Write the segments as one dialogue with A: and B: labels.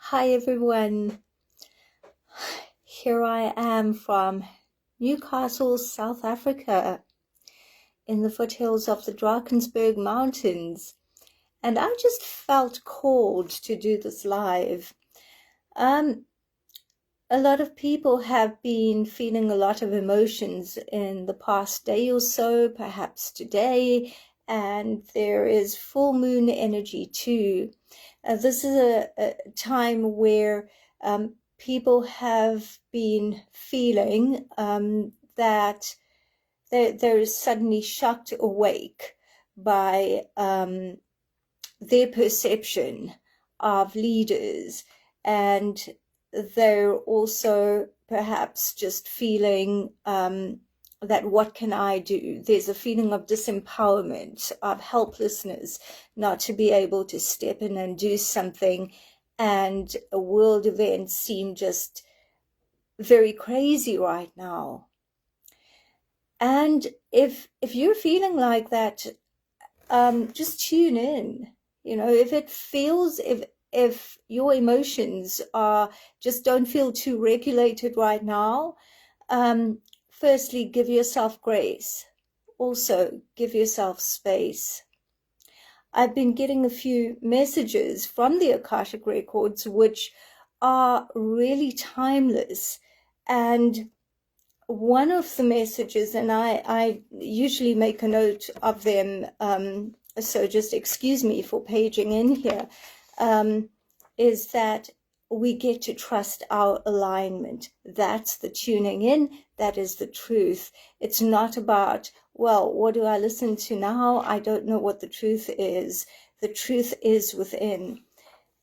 A: Hi everyone, here I am from Newcastle, South Africa, in the foothills of the Drakensberg Mountains, and I just felt called to do this live. A lot of people have been feeling a lot of emotions in the past day or so, perhaps today, and there is full moon energy too. This is a time where people have been feeling that they're suddenly shocked awake by their perception of leaders, and they're also perhaps just feeling that what can I do? There's a feeling of disempowerment, of helplessness, not to be able to step in and do something, and world events seem just very crazy right now. And if you're feeling like that, just tune in. If it feels, if your emotions are just don't feel too regulated right now, firstly, give yourself grace. Also, give yourself space. I've been getting a few messages from the Akashic Records, which are really timeless. And one of the messages, and I usually make a note of them, so just excuse me for paging in here, is that we get to trust our alignment. That's the tuning in. That is the truth. It's not about, well, what do I listen to now? I don't know what the truth is. The truth is within.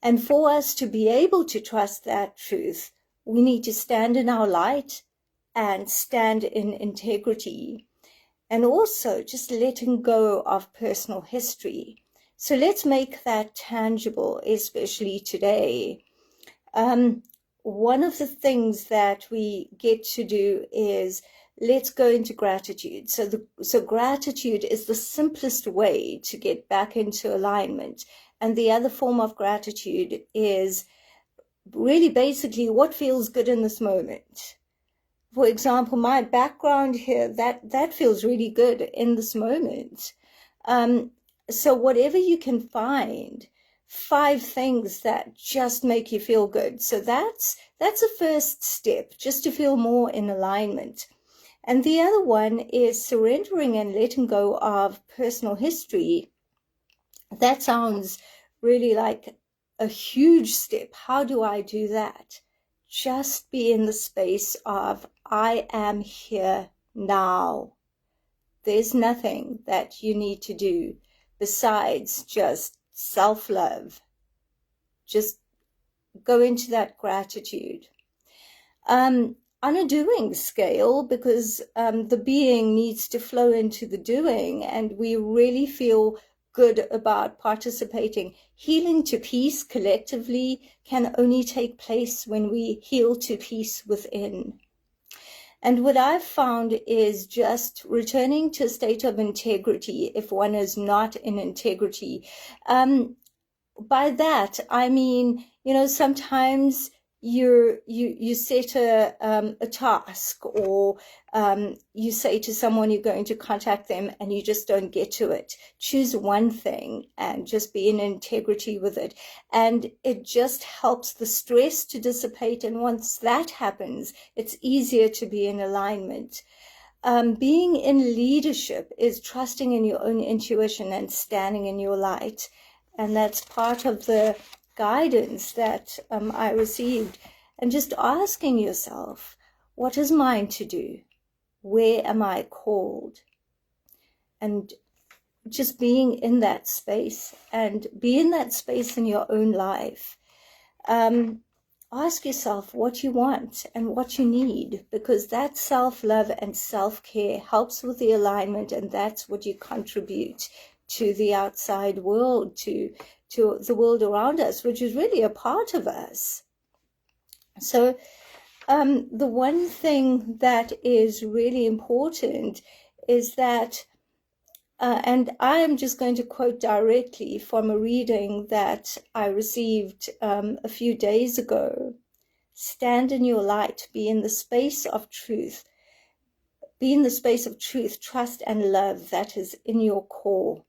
A: And for us to be able to trust that truth, we need to stand in our light and stand in integrity, and also just letting go of personal history. So let's make that tangible, especially today. One of the things that we get to do is let's go into gratitude. So gratitude is the simplest way to get back into alignment. And the other form of gratitude is really basically what feels good in this moment. For example, my background here, that feels really good in this moment. So whatever you can find, 5 things that just make you feel good. So that's a first step, just to feel more in alignment. And the other one is surrendering and letting go of personal history. That sounds really like a huge step. How do I do that? Just be in the space of, I am here now. There's nothing that you need to do besides just self-love. Just go into that gratitude. On a doing scale, because the being needs to flow into the doing, and we really feel good about participating. Healing to peace collectively can only take place when we heal to peace within. And what I've found is just returning to a state of integrity if one is not in integrity. By that, I mean, sometimes you set a task, or you say to someone you're going to contact them and you just don't get to it. Choose one thing and just be in integrity with it, and it just helps the stress to dissipate. And once that happens, it's easier to be in alignment. Being in leadership is trusting in your own intuition and standing in your light. And that's part of the guidance that I received. And just asking yourself, what is mine to do? Where am I called? And just being in that space, and be in that space in your own life. Ask yourself what you want and what you need, because that self-love and self-care helps with the alignment, and that's what you contribute to the outside world, to the world around us, which is really a part of us. So the one thing that is really important is that And I am just going to quote directly from a reading that I received a few days ago. Stand in your light, be in the space of truth. Be in the space of truth, trust, and love that is in your core.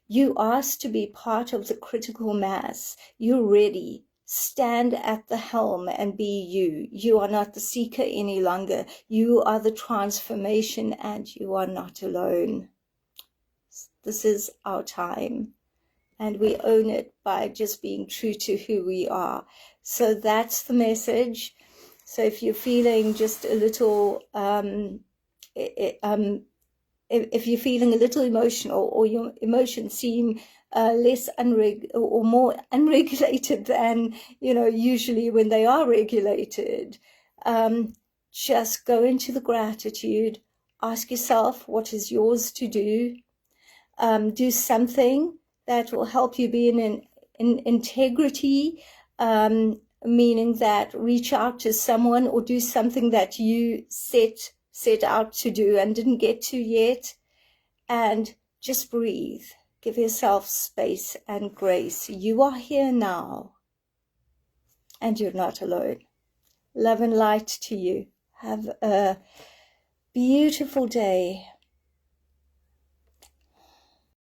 A: You asked to be part of the critical mass. You're ready. Stand at the helm and be you. You are not the seeker any longer. You are the transformation, and you are not alone. This is our time, and we own it by just being true to who we are. So that's the message. So if you're feeling just a little if you're feeling a little emotional, or your emotions seem less or more unregulated than usually when they are regulated, just go into the gratitude. Ask yourself what is yours to do. Do something that will help you be in integrity, meaning that reach out to someone or do something that you set out to do and didn't get to yet, and just breathe. Give yourself space and grace. You are here now, and you're not alone. Love and light to you. Have a beautiful day.